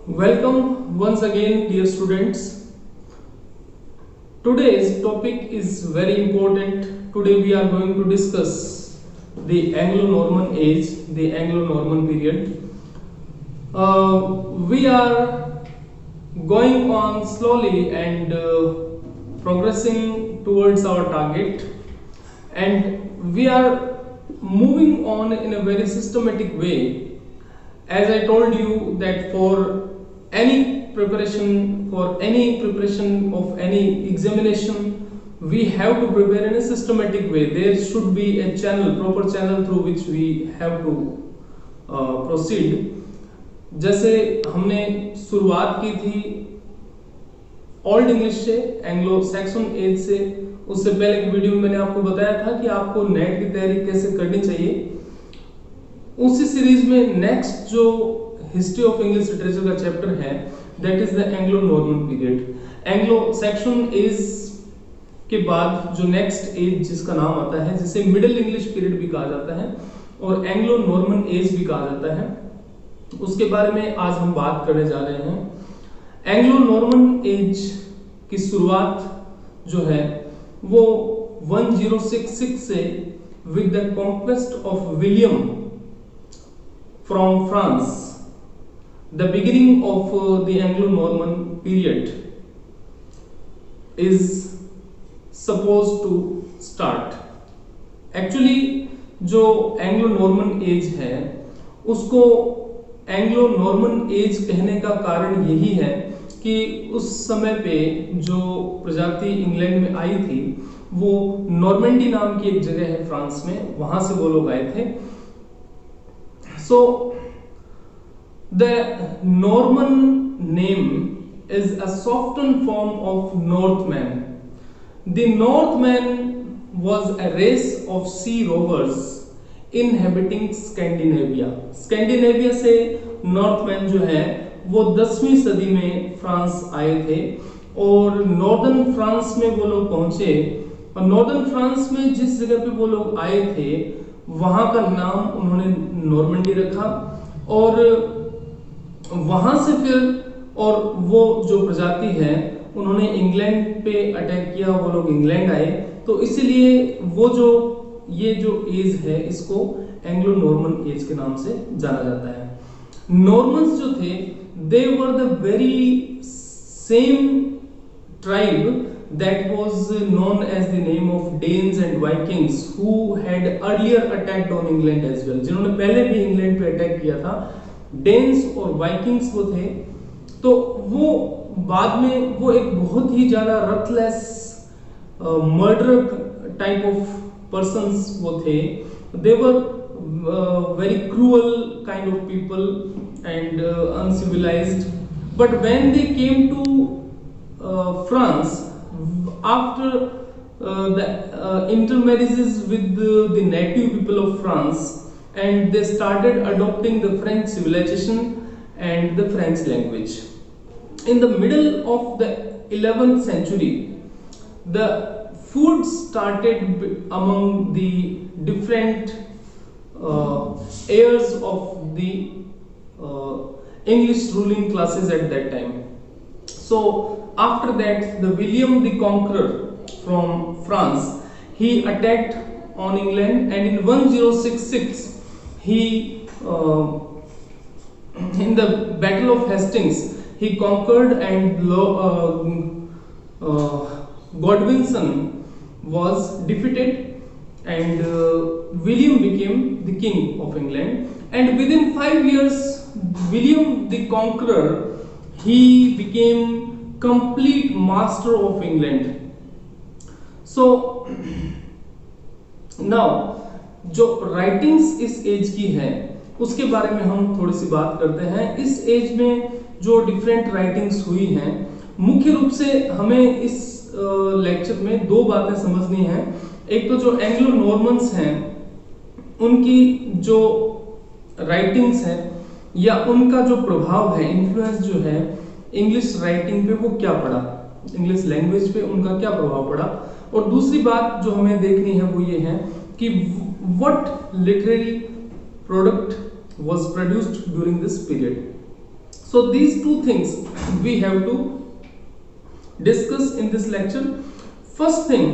Welcome once again, dear students. Today's topic is very important. Today we are going to discuss the Anglo-Norman age, the Anglo-Norman period. We are going on slowly and progressing towards our target, and we are moving on in a very systematic way. As I told you that for any preparation of any examination, we have to prepare in a systematic way. There should be a proper channel through which we have to proceed. जैसे हमने शुरुआत की थी old English से, Anglo Saxon as से, उससे पहले की वीडियो में मैंने आपको बताया था कि आपको नेट की तैयारी कैसे करनी चाहिए। उसी सीरीज में नेक्स्ट जो हिस्ट्री ऑफ इंग्लिश लिटरेचर का चैप्टर है, that is the Anglo Norman period. Anglo Saxon age के बाद जो नेक्स्ट एज जिसका नाम आता है, जिसे मिडिल इंग्लिश पीरियड भी कहा जाता है और एंग्लो नॉर्मन एज भी कहा जाता है, उसके बारे में आज हम बात करने जा रहे हैं। एंग्लो नॉर्मन एज की शुरुआत जो है वो 1066 से with the conquest of William from France, the beginning of the Anglo-Norman period is supposed to start. Actually जो Anglo-Norman age है उसको Anglo-Norman age कहने का कारण यही है कि उस समय पे जो प्रजाति इंग्लैंड में आई थी वो नॉर्मेंडी नाम की एक जगह है फ्रांस में, वहां से वो लोग आए थे। So the Norman name is a softened form of Northman. The Northman was a race of sea rovers inhabiting Scandinavia. Scandinavia से Northman जो है वो 10वीं सदी में फ्रांस आए थे और नॉर्दर्न फ्रांस में वो लोग पहुंचे, और नॉर्दर्न फ्रांस में जिस जगह पे वो लोग आए थे वहां का नाम उन्होंने नॉर्मंडी रखा, और वहां से फिर और वो जो प्रजाति है उन्होंने इंग्लैंड पे अटैक किया, वो लोग इंग्लैंड आए, तो इसीलिए वो जो ये जो एज है इसको एंग्लो नॉर्मन एज के नाम से जाना जाता है। नॉर्मन्स जो थे they were the very same tribe that was known as the name of Danes and Vikings who had earlier attacked on England as well, जिन्होंने पहले भी इंग्लैंड पे अटैक किया था। डेन्स और वाइकिंग्स वो थे, तो वो बाद में वो एक बहुत ही ज्यादा ruthless murder type of persons वो थे। They were very cruel kind of people and uncivilized, but when they came to France after the intermarriages with the native people of France, and they started adopting the French civilization and the French language. In the middle of the 11th century, the food started among the different heirs of the English ruling classes at that time. So after that, the William the Conqueror from France, he attacked on England, and in 1066 he in the Battle of Hastings he conquered, and Godwinson was defeated, and William became the king of England. And within 5 years, William the Conqueror he became complete master of England. So now जो writings इस as की है उसके बारे में हम थोड़ी सी बात करते हैं। इस एज में जो डिफरेंट राइटिंग्स हुई हैं, मुख्य रूप से हमें इस लेक्चर में दो बातें समझनी है। एक तो जो एंग्लो नॉर्मन्स हैं उनकी जो राइटिंग्स है या उनका जो प्रभाव है, इन्फ्लुएंस जो है इंग्लिश राइटिंग पे वो क्या पड़ा, इंग्लिश लैंग्वेज पे उनका क्या प्रभाव पड़ा। और दूसरी बात जो हमें देखनी है वो ये है कि what literary product was produced during this period. So these two things we have to discuss in this lecture. First thing,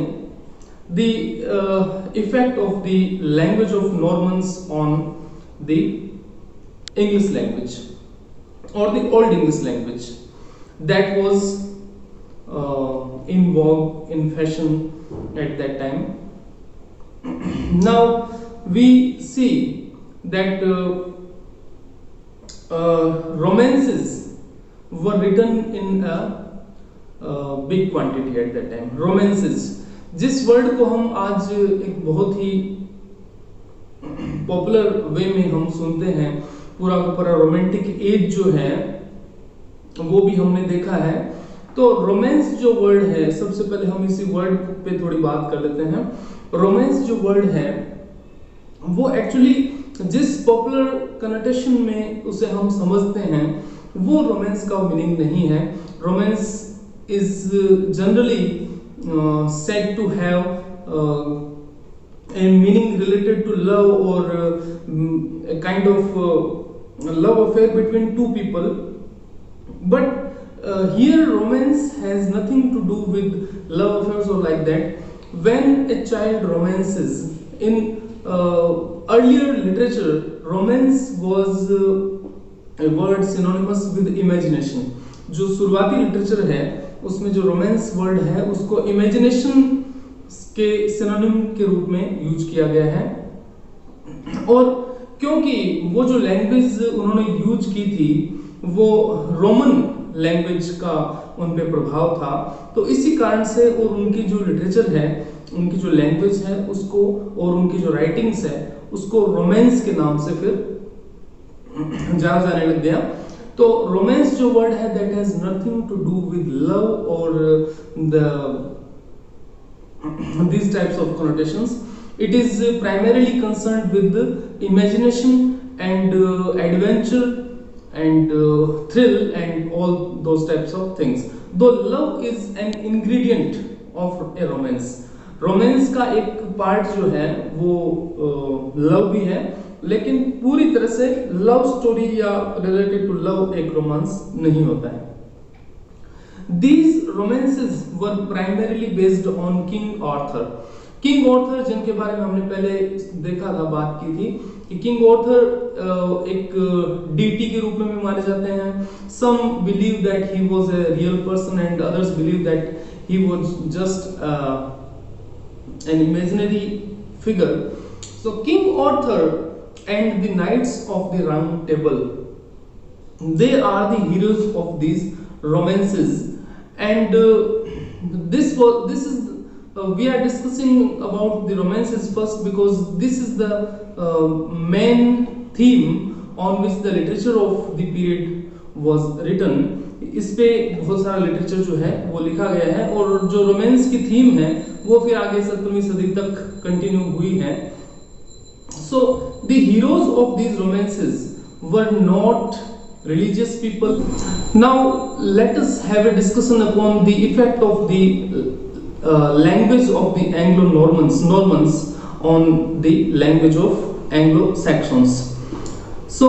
the effect of the language of Normans on the English language or the Old English language that was in vogue, in fashion at that time. Now we see that romances were written in a big quantity at that time. Romances, जिस word को हम आज एक बहुत ही popular वे में हम सुनते हैं, पूरा का पूरा रोमांटिक एज जो है वो भी हमने देखा है। तो रोमांस जो वर्ड है, सबसे पहले हम इसी वर्ड पे थोड़ी बात कर लेते हैं। रोमांस जो वर्ड है वो एक्चुअली जिस पॉपुलर कनोटेशन में उसे हम समझते हैं वो रोमांस का मीनिंग नहीं है। Romance is generally said to have a meaning related to love or a kind of love affair between two people, but here romance has nothing to do with love affairs or like that. When a child romances, in earlier literature romance was a word synonymous with imagination. जो शुरुआती literature है उसमें जो romance word है उसको imagination के synonym के रूप में यूज किया गया है। और क्योंकि वो जो लैंग्वेज उन्होंने यूज की थी वो रोमन लैंग्वेज का उन पे प्रभाव था, तो इसी कारण से और उनकी जो लिटरेचर है, उनकी जो लैंग्वेज है उसको और उनकी जो राइटिंग्स है उसको रोमांस के नाम से फिर जाना जाने लग गया। तो रोमांस जो वर्ड है that has nothing to do with love और these types of connotations. It is primarily concerned with imagination and adventure and thrill and all those types of things. Though love is an ingredient of a romance. Romance का एक part जो है वो love भी है, लेकिन पूरी तरह से लव स्टोरी या रिलेटेड टू लव एक रोमांस नहीं होता है। These romances were primarily based on King Arthur. King Arthur जिनके बारे में हमने पहले देखा था, बात की थी कि King Arthur एक deity के रूप में भी माने जाते हैं। Some believe that he was a real person and others believe that he was just an imaginary figure. So King Arthur and the Knights of the Round Table, they are the heroes of these romances, and we are discussing about the romances first because this is the main theme on which the literature of the period was written. इस पे बहुत सारा literature जो है वो लिखा गया है और जो रोमांस की थीम है वो फिर आगे 17वीं सदी तक कंटिन्यू हुई है। So the heroes of these romances were not religious people. Now let us have a discussion upon the effect of the language of the Anglo-Normans on the language of Anglo-Saxons. So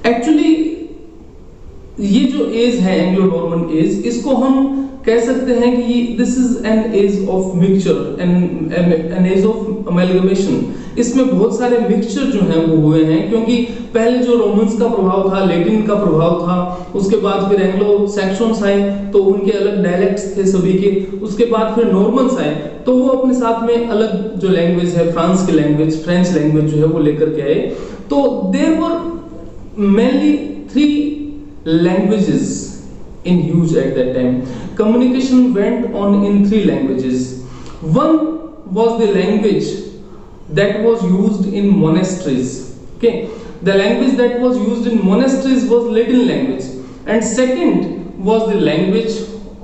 actually ये जो as है Anglo Norman as, इसको हम कह सकते हैं कि this is an age of mixture, an age of amalgamation. इसमें बहुत सारे मिक्सचर जो हैं वो हुए हैं, क्योंकि पहले जो रोमन्स का प्रभाव था, लैटिन का प्रभाव था, उसके बाद फिर एंग्लो सैक्सन्स आए तो उनके अलग डायलेक्ट्स थे सभी के, उसके बाद फिर नॉर्मन्स आए तो वो अपने साथ में अलग जो लैंग्वेज है फ्रांस की लैंग्वेज, फ्रेंच लैंग्वेज जो है वो लेकर के आए। तो there were mainly 3 languages in use at that time. Communication went on in 3 languages. One was the language that was used in monasteries. Okay, the language that was used in monasteries was Latin language, and second was the language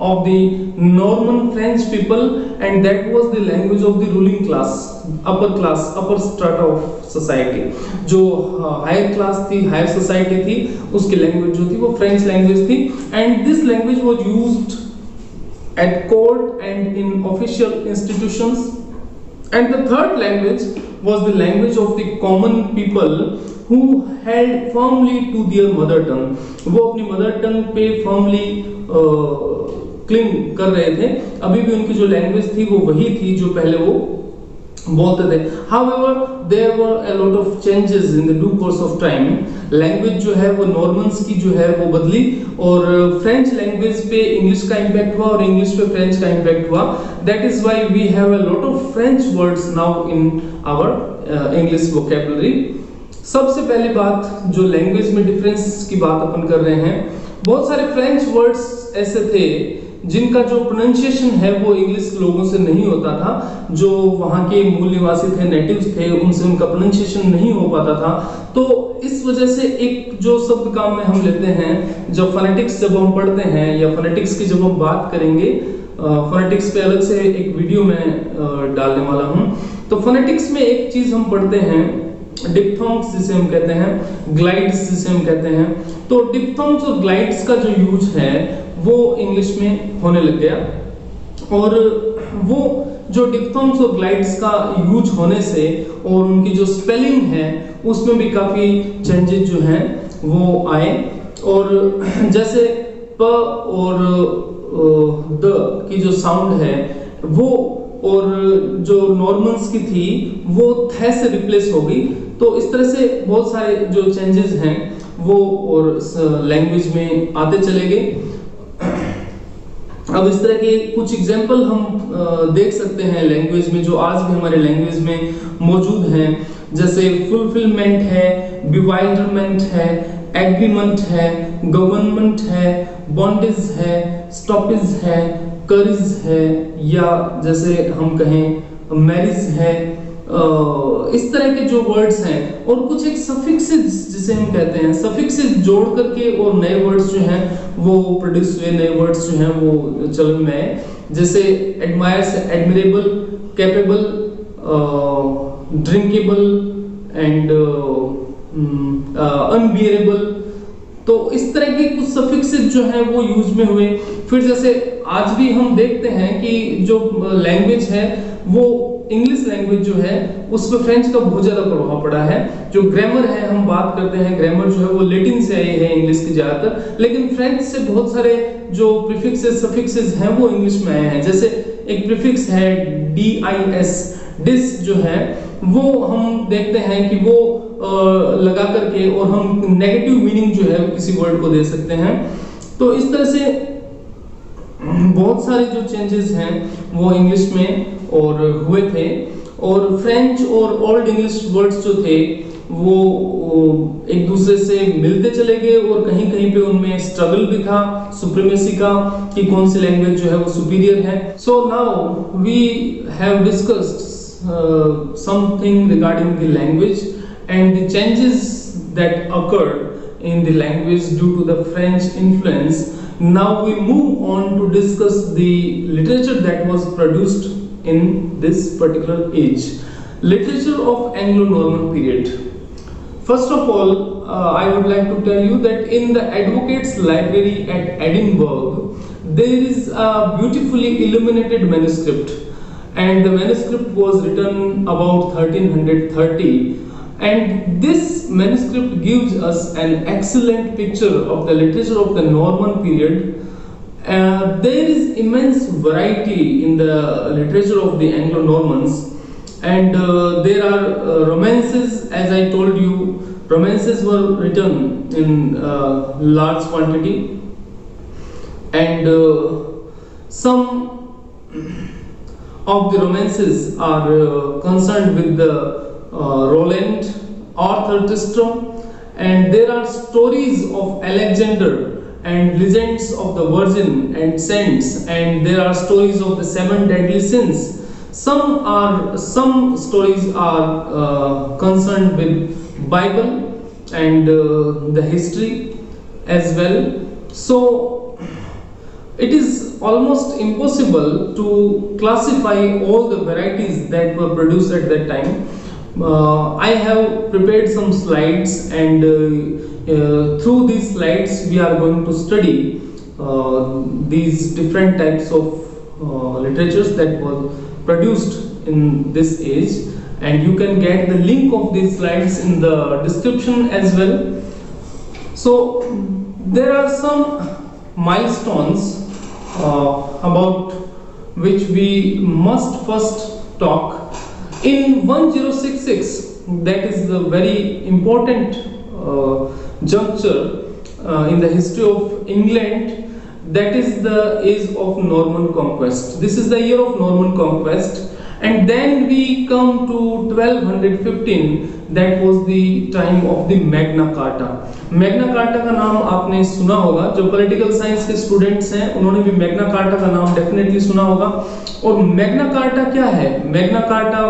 of the Norman French people, and that was the language of the ruling class, upper strata of society. जो higher class थी, higher society थी, उसकी language जो थी वो French language थी, and this language was used at court and in official institutions. And the third language was the language of the common people who held firmly to their mother tongue. वो अपनी mother tongue पे firmly cling कर रहे थे, अभी भी उनकी जो लैंग्वेज थी वो वही थी जो पहले वो बोलते थे. However, there were a lot of changes in the due course of time. Language जो है वो नॉर्मन्स की जो है वो बदली और फ्रेंच लैंग्वेज पे इंग्लिश का इम्पैक्ट हुआ और इंग्लिश पे फ्रेंच का इम्पैक्ट हुआ. That is why we have a lot of French words now in our English vocabulary. सबसे पहली बात, जो लैंग्वेज में डिफरेंस की बात अपन कर रहे हैं, बहुत सारे फ्रेंच वर्ड्स ऐसे थे जिनका जो प्रोनाउंसिएशन है वो इंग्लिश लोगों से नहीं होता था. जो वहाँ के मूल निवासी थे, नेटिव्स थे, उनसे उनका प्रोनाउंसिएशन नहीं हो पाता था. तो इस वजह से एक जो शब्द काम में हम लेते हैं, जब फोनेटिक्स जब हम पढ़ते हैं या फोनेटिक्स की जब हम बात करेंगे, फोनेटिक्स पे अलग से एक वीडियो में डालने वाला हूँ. तो फोनेटिक्स में एक चीज हम पढ़ते हैं, डिप्थोंग्स जिसे हम कहते हैं, ग्लाइड्स जिसे हम कहते हैं. तो डिप्थोंग्स और ग्लाइड्स का जो यूज है वो इंग्लिश में होने लग गया और वो जो डिप्थोंग्स और ग्लाइड्स का यूज होने से और उनकी जो स्पेलिंग है उसमें भी काफी चेंजेस जो हैं वो आए. और जैसे प और द की जो साउंड है वो और जो नॉर्मन्स की थी वो थ से रिप्लेस हो गई. तो इस तरह से बहुत सारे जो चेंजेस हैं वो और लैंग्वेज में आते चले गए. अब इस तरह के कुछ एग्जाम्पल हम देख सकते हैं लैंग्वेज में जो आज भी हमारे लैंग्वेज में मौजूद हैं. जैसे फुलफिलमेंट है, बिवाइल्डरमेंट है, एग्रीमेंट है, गवर्नमेंट है, बॉन्डेज है, स्टॉपेज है, करीज है, या जैसे हम कहें मैरिज है. इस तरह के जो वर्ड्स हैं और कुछ एक सफिक्सेस जिसे हम कहते हैं, सफिक्सेस जोड़ करके और नए वर्ड्स जो हैं वो प्रोड्यूस हुए, नए वर्ड्स जो हैं वो चलन में आए. जैसे एडमायर से admirable, capable, drinkable and unbearable. तो इस तरह के कुछ सफिक्सेस जो हैं वो यूज में हुए. फिर जैसे आज भी हम देखते हैं कि जो लैंग्वेज है वो इंग्लिश लैंग्वेज जो है उस पर फ्रेंच का बहुत ज्यादा प्रभाव पड़ा है. जो ग्रामर है, हम बात करते हैं, ग्रामर जो है वो लैटिन से आई है इंग्लिश की ज्यादातर, लेकिन फ्रेंच से बहुत सारे जो प्रीफिक्सेस सफिक्सेस हैं वो इंग्लिश में आए हैं. जैसे एक प्रीफिक्स है DIS, डिस जो है वो हम देखते हैं कि वो लगा करके और हम नेगेटिव मीनिंग जो है किसी वर्ड को दे सकते हैं. तो इस तरह से बहुत सारे जो चेंजेस हैं वो इंग्लिश में और हुए थे. और फ्रेंच और ओल्ड इंग्लिश वर्ड्स जो थे वो एक दूसरे से मिलते चले गए और कहीं कहीं पे उनमें स्ट्रगल भी था सुप्रीमेसी का कि कौन सी लैंग्वेज जो है वो सुपीरियर है. So now we have discussed something regarding the language and the changes that occurred in the language due to the French influence. Now we move on to discuss the literature that was produced in this particular age. Literature of Anglo-Norman period. First of all, I would like to tell you that in the Advocates Library at Edinburgh, there is a beautifully illuminated manuscript. And the manuscript was written about 1330, and this manuscript gives us an excellent picture of the literature of the Norman period. There is immense variety in the literature of the Anglo-Normans, and there are romances. As I told you, romances were written in large quantity, and some of the romances are concerned with the Roland, Arthur Tristram, and there are stories of Alexander and legends of the Virgin and Saints, and there are stories of the 7 deadly sins. Some stories are concerned with Bible and the history as well. So it is almost impossible to classify all the varieties that were produced at that time. I have prepared some slides, and through these slides we are going to study these different types of literatures that were produced in this age. and you can get the link of these slides in the description as well. So there are some milestones about which we must first talk. In 1066, that is the very important juncture in the history of England, that is the age of Norman conquest. This is the year of Norman conquest, and then we come to 1215, that was the time of the Magna Carta. Magna carta का नाम आपने सुना होगा, जो political science के students हैं उन्होंने भी मैग्ना कार्टा का नाम डेफिनेटली सुना होगा। और मैग्ना कार्टा क्या है? मैग्ना कार्टा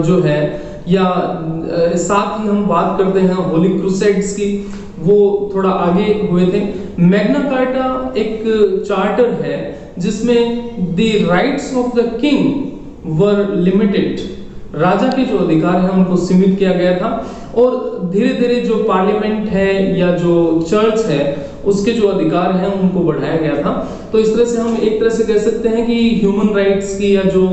जो है, या साथ ही हम बात करते हैं होली क्रूसेड्स की, वो थोड़ा आगे हुए थे। मैग्ना कार्टा एक चार्टर है जिसमें the rights of the king were limited, राजा के जो अधिकार हैं उनको सीमित किया गया था, और धीरे धीरे जो पार्लियामेंट है या जो चर्च है उसके जो अधिकार हैं उनको बढ़ाया गया था। तो इस तरह से हम एक तरह से कह सकते हैं कि ह्यूमन राइट्स की या जो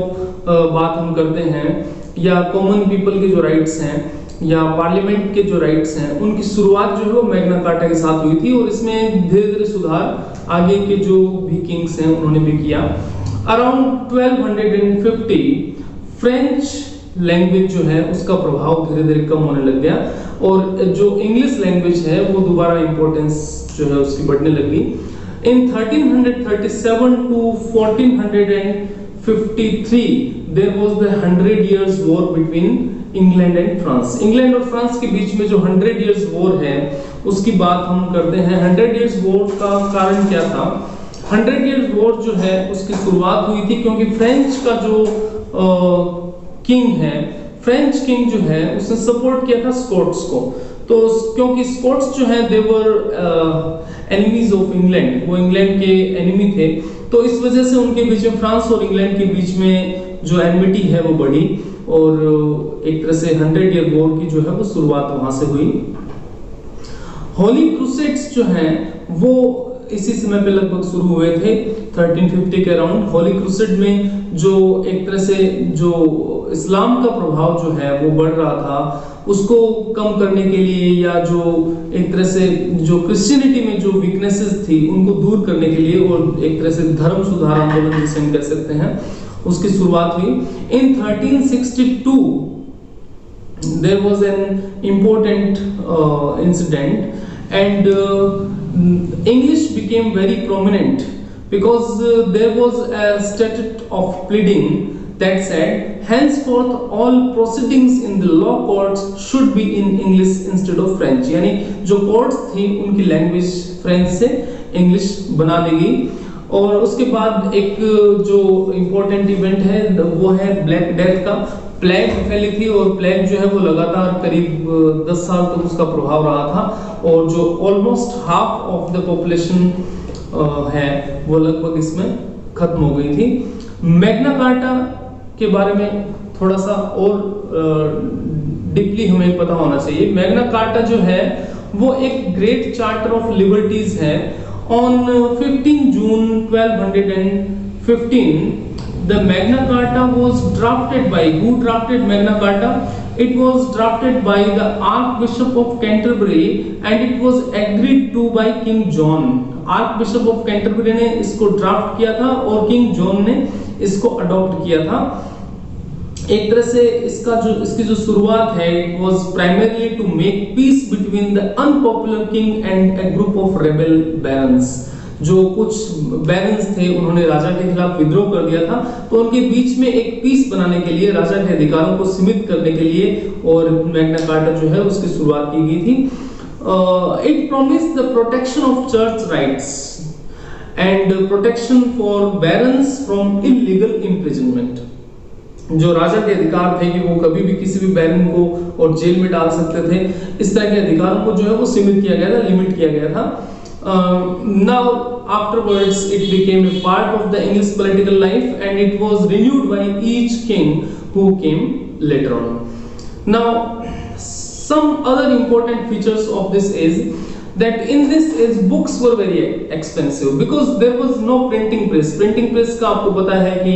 बात हम करते हैं, या कॉमन पीपल के जो राइट्स हैं या पार्लियामेंट के जो राइट्स हैं, उनकी शुरुआत जो है वो मैग्ना कार्टा के साथ हुई थी, और इसमें धीरे धीरे सुधार आगे के जो भी किंग्स हैं उन्होंने भी किया। अराउंड 1250 फ्रेंच लैंग्वेज जो है उसका प्रभाव धीरे धीरे कम होने लग गया, और जो इंग्लिश लैंग्वेज है वो दोबारा इंपॉर्टेंस जो है उसकी बढ़ने लगी। In 1337 to 1453 there was the 100 years war between England and France. England और फ्रांस के बीच में जो 100 इयर्स वॉर है उसकी बात हम करते हैं। 100 इयर्स वॉर का कारण क्या था? 100 इयर्स वॉर जो है उसकी शुरुआत हुई थी क्योंकि फ्रेंच का जो किंग है, फ्रेंच किंग जो है उसने सपोर्ट किया था स्कॉट्स को। तो क्योंकि स्कॉट्स जो है दे वर एनिमीज ऑफ इंग्लैंड, वो इंग्लैंड के एनिमी थे, तो इस वजह से उनके बीच में, फ्रांस और इंग्लैंड के बीच में जो एनिमिटी है वो बढ़ी, और एक तरह से 100 ईयर वॉर की जो है वो शुरुआत वहां से हुई। होली क्रूसेड्स जो हैं वो इसी समय पे लगभग शुरू हुए थे 1350 के अराउंड। होली क्रूसेड में जो एक तरह से जो इस्लाम का प्रभाव जो है वो बढ़ रहा था, उसको कम करने के लिए, या जो एक तरह से जो क्रिश्चियनिटी में जो वीकनेसेस थी उनको दूर करने के लिए, और एक तरह से धर्म सुधार आंदोलन जिसे हम कह सकते हैं, उसकी शुरुआत हुई। इन 1362 there was an important incident, and English became very prominent because there was a statute of pleading that said henceforth all proceedings in the law courts should be in English instead of French। यानी जो courts थी उनकी language French से English बना दी गई। और उसके बाद एक जो इम्पोर्टेंट इवेंट है वो है ब्लैक डेथ का। प्लेग फैली थी, और प्लेग जो है वो लगातार करीब 10 साल तक उसका प्रभाव रहा था, और जो almost half of the population है वो लगभग इसमें खत्म हो गई थी। मैग्ना कार्टा के बारे में थोड़ा सा और डीपली हमें पता होना चाहिए। मैग्ना कार्टा जो है वो एक ग्रेट चार्टर ऑफ लिबर्टीज है। On 15 June 1215, the Magna Carta was drafted by, who drafted Magna Carta? It was drafted by the Archbishop of Canterbury, and it was agreed to by King John। Archbishop of Canterbury ने इसको draft किया था और king John ने इसको adopt किया था। एक तरह से इसकी जो शुरुआत है, it was primarily to make peace between the unpopular king and a group of rebel barons। जो कुछ बैरन्स थे उन्होंने राजा के खिलाफ विद्रोह कर दिया था, तो उनके बीच में एक पीस बनाने के लिए, राजा के अधिकारों को सीमित करने के लिए, और मैग्ना कार्टा जो है उसकी शुरुआत की गई थी। It promised the protection of church rights and protection for barons from illegal imprisonment. जो राजा के अधिकार थे कि वो कभी भी किसी भी बैरन को और जेल में डाल सकते थे, इस तरह के अधिकारों को जो है वो सीमित किया गया था, लिमिट किया गया था। Now afterwards it became a part of the English political life, and it was renewed by each king who came later on. Now some other important features of this is that in this age books were very expensive because there was no printing press. Printing press का आपको पता है कि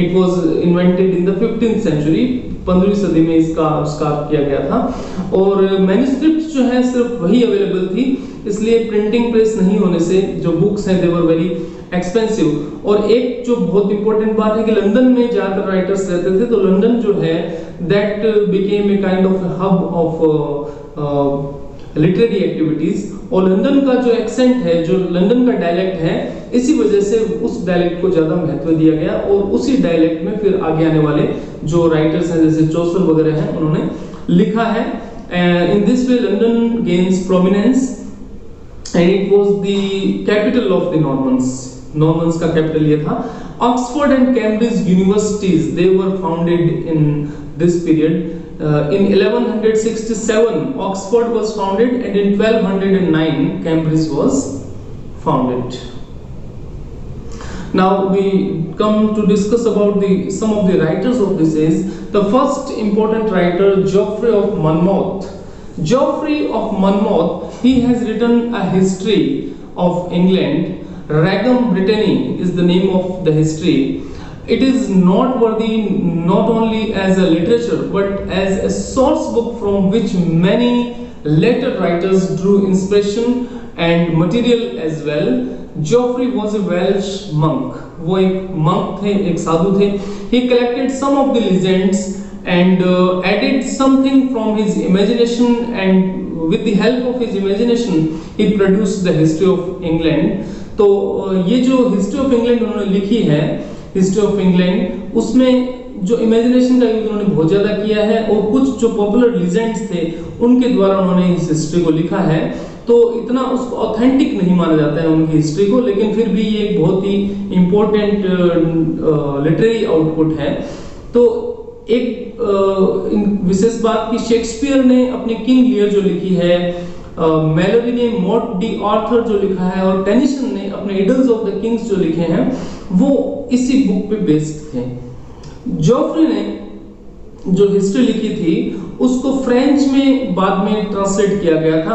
it was invented in the 15th century, 15वीं सदी में इसका आविष्कार किया गया था, और मैन्युस्क्रिप्ट जो है सिर्फ वही अवेलेबल थी, इसलिए प्रिंटिंग प्रेस नहीं होने से जो बुक्स हैं they were very एक्सपेंसिव। और एक जो बहुत इंपॉर्टेंट बात है कि लंदन में ज्यादातर राइटर्स रहते थे, तो लंदन जो है that became a kind of hub of literary activities, और लंदन का जो एक्सेंट है, जो लंदन का डायलेक्ट है, इसी वजह से उस डायलेक्ट को ज्यादा महत्व दिया गया, और उसी डायलेक्ट में फिर आगे आने वाले जो राइटर्स हैं जैसे चौसर वगैरह हैं उन्होंने लिखा है। In this way London gains prominence and it was the capital of the Normans. Normans का कैपिटल ये था। Oxford and Cambridge universities they were founded in this period. In 1167 Oxford was founded and in 1209 Cambridge was founded. Now we come to discuss about some of the writers of this age. The first important writer, Geoffrey of Monmouth. Geoffrey of Monmouth, he has written a history of England. Regum Britanniae is the name of the history. It is noteworthy not only as a literature but as a source book from which many later writers drew inspiration and material as well. Geoffrey was a Welsh monk. वो एक monk थे, एक साधु थे. He collected some of the legends and added something from his imagination, and with the help of his imagination he produced the history of England. तो ये जो history of England उन्होंने लिखी है, हिस्ट्री ऑफ इंग्लैंड, उसमें जो imagination का use उन्होंने बहुत ज्यादा किया है, और कुछ जो पॉपुलर लीजेंड्स थे उनके द्वारा उन्होंने इस हिस्ट्री को लिखा है। तो इतना उसको ऑथेंटिक नहीं माना जाता है उनकी हिस्ट्री को, लेकिन फिर भी ये एक बहुत ही इंपॉर्टेंट लिटरेरी आउटपुट है। तो एक विशेष बात कि शेक्सपियर ने अपनी किंग लियर जो लिखी है, मैलोरी ने मॉर्ट डी आर्थर जो लिखा है, और टेनिसन ने अपने इडल्स ऑफ द किंग्स जो लिखे हैं, वो इसी बुक पे बेस्ड थे। जॉफ्री ने जो हिस्ट्री लिखी थी उसको फ्रेंच में बाद में ट्रांसलेट किया गया था।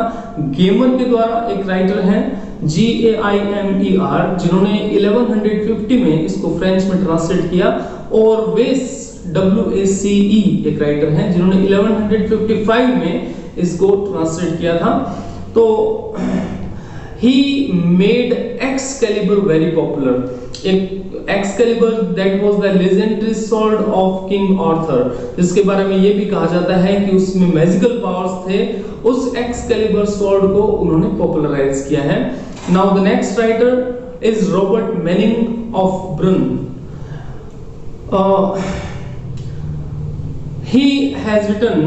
गेमर के द्वारा एक राइटर हैं Gaimer, जिन्होंने 1150 में इसको फ्रेंच में ट्रांसलेट किया, और वेस WACE एक राइटर हैं जिन्होंने 1155 में इसको ट्रांसलेट किया था। तो he made Excalibur very popular. एक Excalibur that was the legendary sword of King Arthur, जिसके बारे में ये भी कहा जाता है कि उसमें मैजिकल पावर्स थे, उस Excalibur sword को उन्होंने पॉपुलराइज किया है। Now the next writer is Robert Manning of Brunn. He has written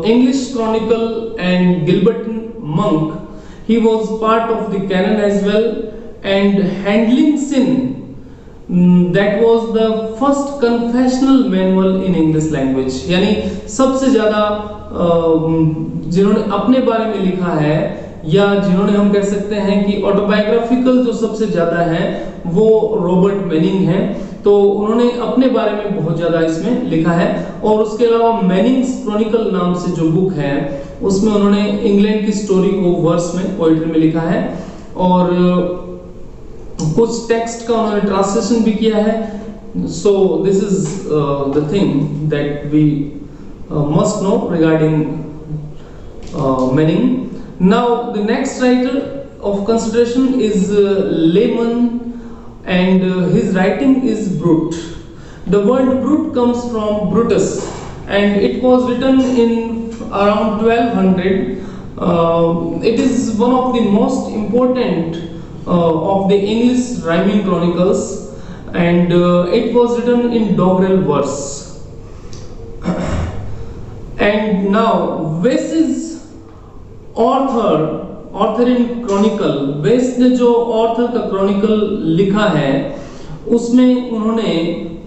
English Chronicle and Gilberton Monk. He was part of the canon as well, and Handling Sin, that was the first confessional manual in English language. यानी सबसे ज्यादा जिन्होंने अपने बारे में लिखा है, या जिन्होंने हम कह सकते हैं कि ऑटोबायोग्राफिकल जो सबसे ज्यादा है वो रॉबर्ट मैनिंग है। तो उन्होंने अपने बारे में बहुत ज्यादा इसमें लिखा है, और उसके अलावा मैनिंग्स क्रॉनिकल नाम से जो बुक है उसमें उन्होंने इंग्लैंड की स्टोरी को वर्स में, पोएट्री में लिखा है, और कुछ टेक्स्ट का उन्होंने ट्रांसलेशन भी किया है। So this is the thing that we must know regarding Manning. Now the next writer of consideration is Lehman, and his writing is brute. The word brute comes from Brutus, and it was written in around 1200. It is one of the most important of the English rhyming chronicles, and it was written in doggerel verse. And now Weis's Arthur in chronicle, Wace ने जो Arthur का Chronicle लिखा है उसमें उन्होंने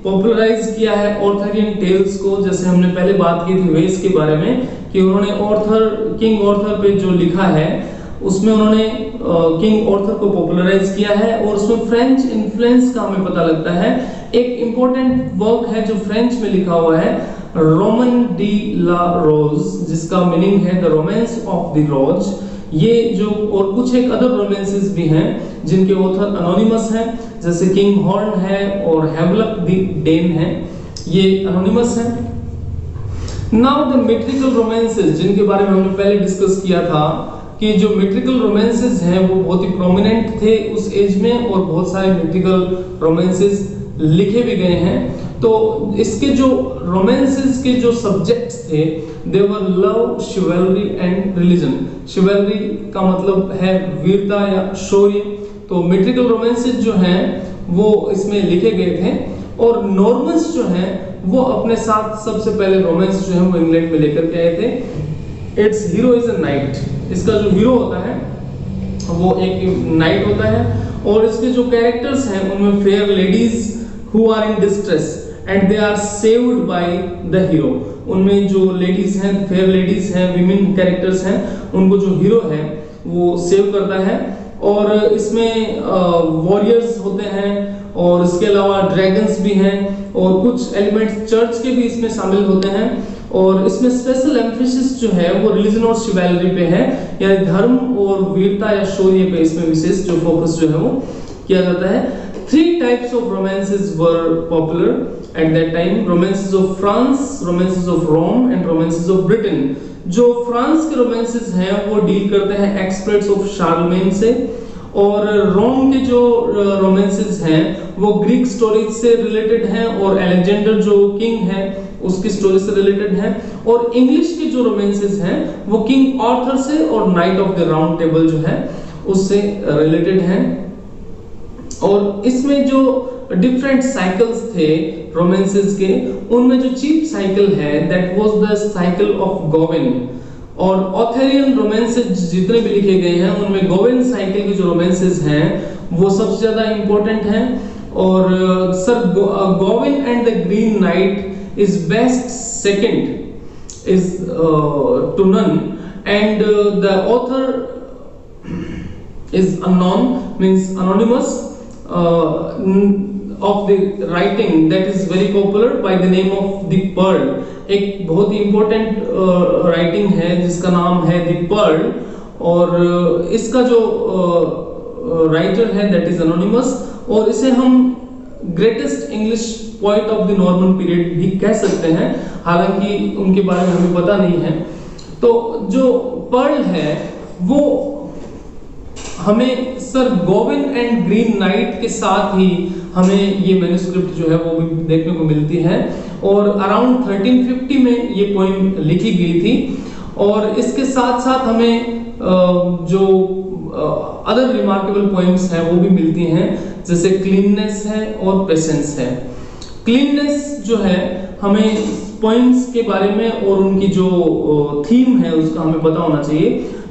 popularise किया है ऑर्थरियन tales को। जैसे हमने पहले बात की थी वेस के बारे में कि उन्होंने ऑर्थर, किंग ऑर्थर पे जो लिखा है उसमें उन्होंने किंग ऑर्थर को पॉपुलराइज किया है, और उसमें फ्रेंच इन्फ्लुएंस का हमें पता लगता है। एक इंपॉर्टेंट वर्क है जो फ्रेंच में लिखा हुआ है, रोमन डी ला रोज, जिसका मीनिंग है द रोमांस ऑफ द रोज। ये जो और कुछ एक अदर रोमांसेस भी हैं जिनके ऑथर अनोनिमस हैं, जैसे किंग हॉर्न है और हेवलक द डेन है, ये अनोनिमस है। नाउ द मेट्रिकल रोमांसेस, जिनके बारे में हमने पहले डिस्कस किया था कि जो मेट्रिकल रोमांसेस हैं वो बहुत ही प्रोमिनेंट थे उस एज में, और बहुत सारे मेट्रिकल रोमांसेस लिखे भी गए हैं। तो इसके जो रोमांसेस के जो सब्जेक्ट्स थे, they were love, शिवैलरी and religion. शिवैलरी का मतलब है वीरता या शौर्य। तो मेट्रिकल रोमांसेस जो हैं वो इसमें लिखे गए थे। और नॉर्मन्स जो हैं वो अपने साथ सबसे पहले रोमांस जो है वो इंग्लैंड में लेकर के आए थे। It's hero is a night. इसका जो हीरो होता है वो एक नाइट होता है, और इसके जो कैरेक्टर्स हैं उनमें fair ladies who are in distress and they are saved by the hero. उनमें जो लेडीज हैं, फेयर लेडीज हैं, विमेन कैरेक्टर्स हैं, उनको जो हीरो है वो सेव करता है। और इसमें वॉरियर्स होते हैं, और इसके अलावा ड्रैगन्स भी हैं, और कुछ एलिमेंट्स चर्च के भी इसमें शामिल होते हैं। और इसमें स्पेशल एम्फेसिस जो है वो रिलीजन और शिवैलरी पे है, यानी धर्म और वीरता या शौर्य पे इसमें विशेष जो फोकस जो है वो किया जाता है। 3 types of romances were popular at that time: romances of France, romances of Rome and romances of Britain। जो फ्रांस के रोमांसेस हैं वो डील करते हैं एक्सपर्ट्स ऑफ शार्लमेन से, और रोम के जो रोमांसेस हैं वो ग्रीक स्टोरीज से रिलेटेड हैं, और अलेक्जेंडर जो किंग है उसकी स्टोरी से रिलेटेड हैं। और इंग्लिश के जो रोमांसेस हैं वो किंग आर्थर से और night of the round table जो है उससे रिलेटेड हैं। और इसमें जो डिफरेंट साइकिल्स थे रोमांसेस के, उनमें जो चीफ साइकिल है that was the cycle of Gawain. और ऑथेरियन रोमांसेस जितने भी लिखे गए हैं उनमें गोवेन साइकिल के जो रोमांसेस हैं वो सबसे ज्यादा इंपॉर्टेंट हैं। और Sir Gawain and the Green Knight is best second is to none, and the author is unknown, means anonymous, of the writing that is very popular by the name of the Pearl। एक बहुत ही important writing है जिसका नाम है the Pearl, और इसका जो writer है that is anonymous, और इसे हम greatest English poet of the Norman period भी कह सकते हैं, हालांकि उनके बारे में हमें पता नहीं है। तो जो Pearl है वो हमें sir Gawain and green night के साथ ही हमें ये मैन्युस्क्रिप्ट जो है वो भी देखने को मिलती है, और अराउंड 1350 में ये पोइम लिखी गई थी। और इसके साथ साथ हमें जो अदर रिमार्केबल पोइम्स हैं वो भी मिलती हैं, जैसे क्लीननेस है और पेशेंस है। क्लीननेस जो है हमें पोइम्स के बारे में और उनकी जो थीम है उसका हमें पता होना चाहिए।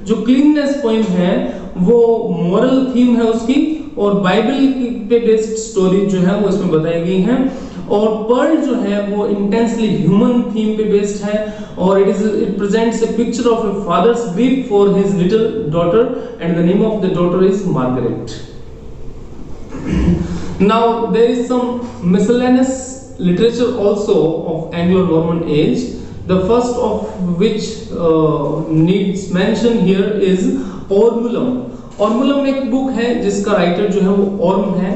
जो क्लीननेस पोइम है वो मॉरल थीम है उसकी, और बाइबल पे बेस्ड स्टोरी जो है वो इसमें बताई गई हैं। और पर्ल जो है वो इंटेंसली ह्यूमन थीम पे बेस्ड है, और it presents a picture of a father's grief for his little daughter, and the name of the daughter is Margaret. Now there is some miscellaneous literature also of Anglo-Norman age, the first of which needs mention here is Ormulum। Ormulum एक book है जिसका writer जो है वो arm है।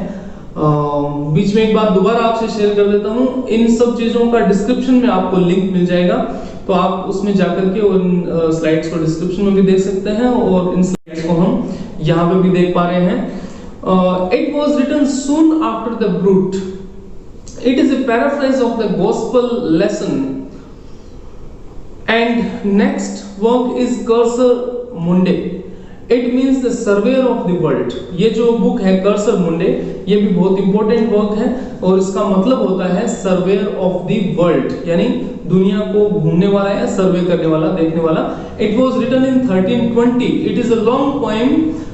बीच में एक बात दोबारा आपसे शेयर कर देता हूँ, इन सब चीजों का डिस्क्रिप्शन में आपको लिंक मिल जाएगा, तो आप उसमें जाकर के उन स्लाइड्स को डिस्क्रिप्शन में भी देख सकते हैं, और इन स्लाइड्स को हम यहाँ पे भी देख पा रहे हैं। It was written soon after the Brute। It is a paraphrase of the gospel lesson, and next work is Cursor Mundi। It means the surveyor of the world। ये जो बुक है कर्सर मुंडे, ये भी बहुत इंपॉर्टेंट वर्क है, और इसका मतलब होता है सर्वेयर ऑफ द वर्ल्ड, यानी दुनिया को घूमने वाला या सर्वे करने वाला, देखने वाला। It was written in 1320। It is a long poem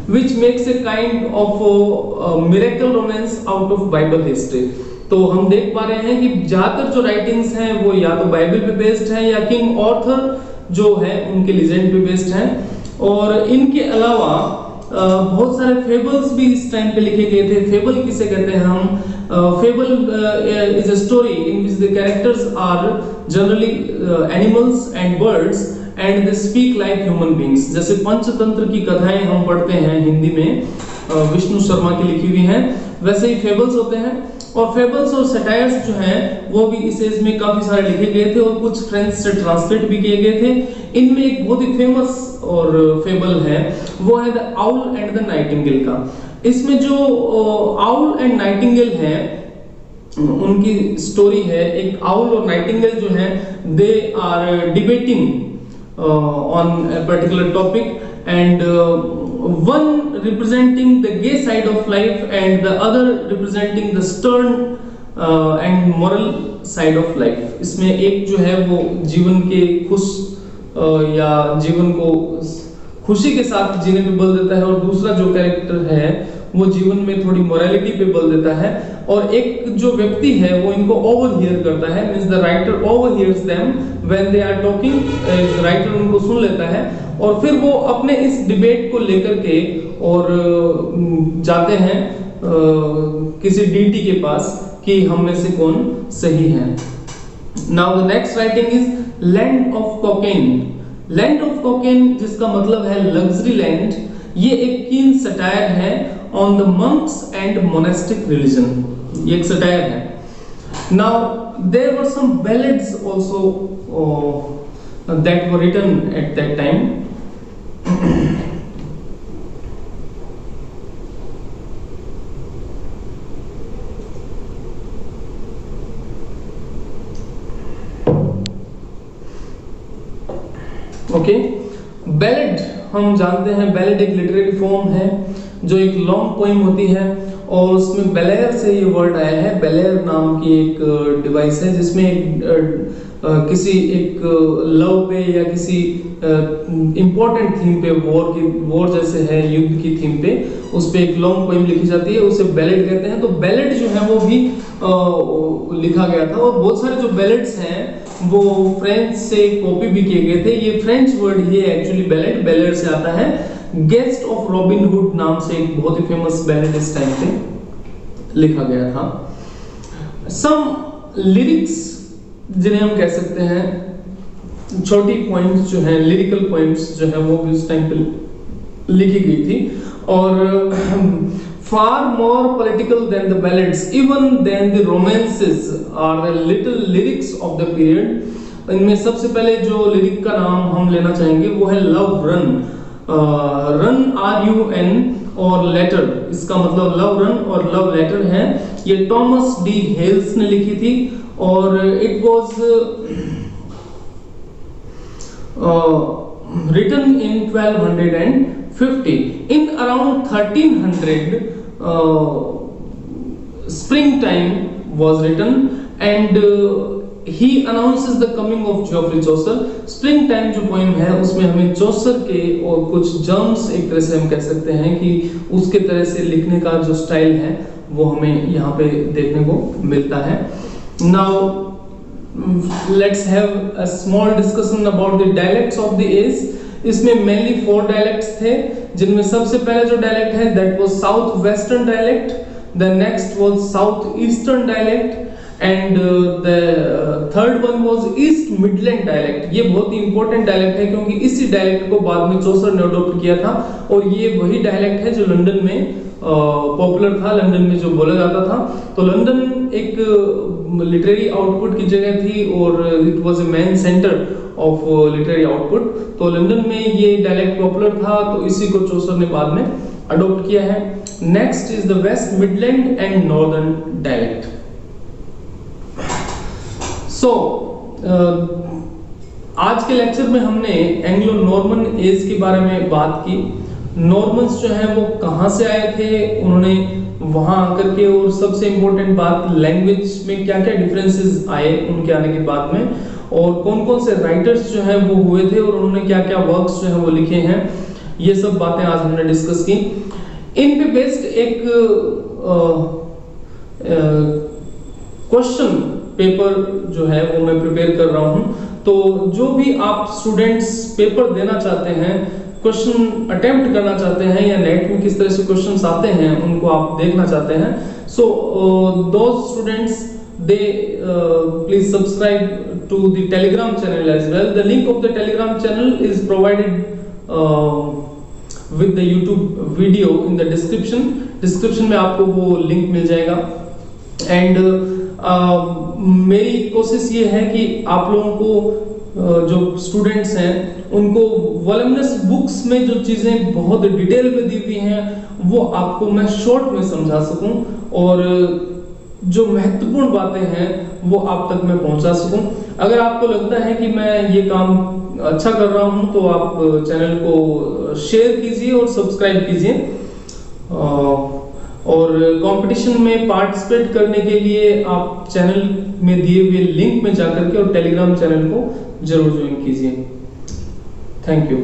which makes a kind of a miracle romance out of Bible history। तो हम देख पा रहे हैं कि ज्यादातर जो राइटिंग्स हैं वो या तो बाइबल पे बेस्ड हैं या किंग ऑर्थर जो है उनके लीजेंड पे बेस्ड हैं, और इनके अलावा बहुत सारे फेबल्स भी इस टाइम पे लिखे गए थे। फेबल किसे कहते हैं हम? Fable is a story in which the characters are generally animals and birds and they speak like human beings. जैसे पंचतंत्र की कथाएं हम पढ़ते हैं हिंदी में विष्णु शर्मा की लिखी हुई हैं, वैसे ही फेबल्स होते हैं। और फेबल्स और सटायर्स जो हैं वो भी इस एज में काफी सारे लिखे गए थे और कुछ फ्रेंच से ट्रांसलेट भी किए गए थे। इनमें एक बहुत ही फेमस और फेबल है वो है the owl and the Nightingale का। इसमें जो आउल एंड नाइटिंगेल है उनकी स्टोरी है, एक आउल और नाइटिंगेल जो है they are debating on a particular topic and one representing the gay side of life and the other representing the stern and moral side of life। इसमें एक जो है वो जीवन के खुश या जीवन को खुशी के साथ जीने पे बल देता है और दूसरा जो कैरेक्टर है वो जीवन में थोड़ी मोरालिटी पे बल देता है। और एक जो व्यक्ति है वो इनको ओवरहियर करता है, means the writer overhears them when they are talking, writer उनको सुन लेता है और फिर वो अपने इस डिबेट को लेकर के और जाते हैं किसी डीटी के पास कि हम में से कौन सही है। Now the next writing is land of cocaine. Land of cocaine जिसका मतलब है लग्जरी लैंड, ये एक कीन सटायर है on the monks and monastic religion, ये एक सटायर है। Now there were some ballads also that were written at that time। Okay, ballad हम जानते हैं, बैलेड एक लिटरेरी फॉर्म है जो एक लॉन्ग पोइम होती है और उसमें बेलेयर से ये वर्ड आया है। बेलेयर नाम की एक डिवाइस है जिसमें एक किसी एक लव पे या किसी इंपॉर्टेंट थीम पे, वॉर जैसे है युद्ध की थीम पे, उस पे एक लॉन्ग पोइम लिखी जाती है, उसे बैलेड कहते हैं। तो बैलेड जो है वो भी लिखा गया था और बहुत सारे जो बैलेड्स हैं वो फ्रेंच से कॉपी भी किए गए थे। ये फ्रेंच वर्ड ये एक्चुअली बैलेड से आता है। गेस्ट ऑफ रॉबिन हुड नाम से एक बहुत ही फेमस बैलेड इस टाइम पे लिखा गया था। सम लिरिक्स जिन्हें हम कह सकते हैं छोटी पॉइंट्स जो हैं, लिरिकल पॉइंट्स जो है वो भी उस टाइम पे लिखी गई थी और far more political than the ballads, even than the romances are the little lyrics of the period। इनमें सबसे पहले जो लिरिक का नाम हम लेना चाहेंगे वो है लव रन। रन RUN और लेटर, इसका मतलब लव रन और लव लेटर है। ये टॉमस डी हेल्स ने लिखी थी और it was written in 1250। in around 1300 springtime was written and he announces the coming of Geoffrey Chaucer। springtime जो पोएम है उसमें हमें चौसर के और कुछ जर्म्स एक तरह से हम कह सकते हैं कि उसके तरह से लिखने का जो स्टाइल है वो हमें यहाँ पे देखने को मिलता है। Now let's have a small discussion about the dialects of the age। इसमें mainly 4 dialects थे जिनमें सबसे पहले जो dialect है that was south western dialect, the next was south eastern dialect and the third one was east midland dialect। ये बहुत ही important dialect है क्योंकि इसी dialect को बाद में चौसर ने अडॉप्ट किया था और ये वही dialect है जो लंदन में पॉपुलर था, लंदन में जो बोला जाता था। तो लंदन एक लिटरेरी आउटपुट की जगह थी और it was a main centre of literary output. तो लंदन में ये डायलेक्ट पॉपुलर था तो इसी को चौसर ने बाद में अडॉप्ट किया है। Next is the West Midland and northern dialect. So आज के लेक्चर में हमने एंग्लो नॉर्मन एज के बारे में बात की। नॉर्मन्स जो हैं वो कहाँ से आए थे, उन्होंने वहां आकर के, और सबसे इंपॉर्टेंट बात लैंग्वेज में क्या क्या डिफरेंसेस आए उनके आने के बाद में, और कौन कौन से राइटर्स जो हैं वो हुए थे और उन्होंने क्या क्या वर्क्स जो हैं वो लिखे हैं। ये सब बातें आज हमने डिस्कस की। इन पे बेस्ड एक क्वेश्चन पेपर जो है वो मैं प्रिपेयर कर रहा हूं। तो जो भी आप स्टूडेंट्स पेपर देना चाहते हैं, क्वेश्चन अटेम्प्ट करना चाहते हैं या नेट में किस तरह से क्वेश्चंस आते हैं उनको आप देखना चाहते हैं, So those students, they please subscribe to the Telegram channel as well. The link of the Telegram channel is provided with the YouTube video in the description में आपको वो लिंक मिल जाएगा। एंड मेरी कोशिश ये है कि आप लोगों को जो स्टूडेंट्स हैं उनको वॉल्यूमिनस बुक्स में जो चीजें बहुत डिटेल में दी हुई हैं वो आपको मैं शॉर्ट में समझा सकूं, और जो महत्वपूर्ण बातें हैं वो आप तक मैं पहुंचा सकूं। अगर आपको लगता है कि मैं ये काम अच्छा कर रहा हूं तो आप चैनल को शेयर कीजिए और सब्सक्राइब कीजिए। और कंपटीशन में पार्टिसिपेट करने के लिए आप चैनल में दिए हुए लिंक में जाकर के और टेलीग्राम चैनल को जरूर ज्वाइन कीजिए। Thank you.